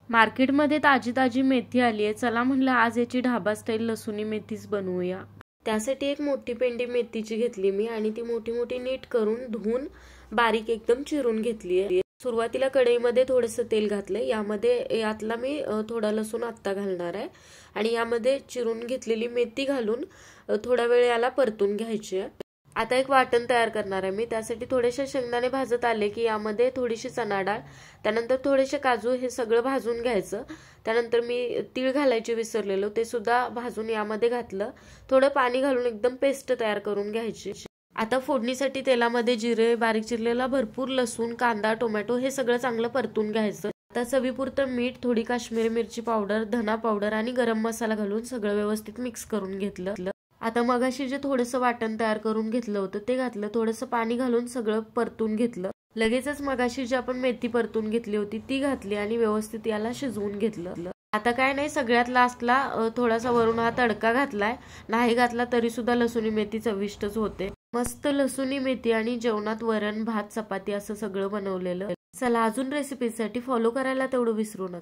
मार्केटमध्ये ताजी ताजी मेथी आली आहे. चला म्हणलं आज याची ढाबा स्टाईल लसुणी मेथीच बनवूया. त्यासाठी एक मोठी पेंडी मेथीची घेतली मी आणि ती मोठी मोठी नीट करून धुवून बारीक एकदम चिरून घेतली आहे. सुरुवातीला कढईमध्ये थोडंसं तेल घातलंय. यातला मी थोडा लसूण आत्ता घालणार आहे आणि यामध्ये चिरून घेतलेली मेथी घालून थोडा वेळ याला परतून घ्यायची आहे. आता एक वाटण तयार करणार आहे मी. त्यासाठी थोडेसे शेंगदाणे भाजत आले की यामध्ये थोडीशी चणा डाळ, त्यानंतर थोडेसे काजू हे सगळं भाजून घ्यायचं. त्यानंतर मी तीळ घालायचे विसरलेलो, ते सुद्धा भाजून यामध्ये घातलं. थोडं पाणी घालून एकदम पेस्ट तयार करून घ्यायची. आता फोडणीसाठी तेलामध्ये जिरे, बारीक चिरलेला भरपूर लसूण, कांदा, टोमॅटो हे सगळं चांगलं परतून घ्यायचं. आता चवीपुरतं मीठ, थोडी काश्मीरी मिरची पावडर, धना पावडर आणि गरम मसाला घालून सगळं व्यवस्थित मिक्स करून घेतलं. आता मगाशी जे थोडंसं वाटण तयार करून घेतलं होतं ते घातलं. थोडंसं पाणी घालून सगळं परतून घेतलं. लगेचच मगाशी जी आपण मेथी परतून घेतली होती ती घातली आणि व्यवस्थित याला शिजवून घेतलं. आता काय नाही, सगळ्यात लास्टला थोडासा वरून हा तडका घातलाय. नाही घातला तरी सुद्धा लसुणी मेथी चविष्टच होते. मस्त लसुणी मेथी आणि जेवणात वरण, भात, चपाती असं सगळं बनवलेलं. चला, अजून रेसिपीसाठी फॉलो करायला तेवढं विसरू नका.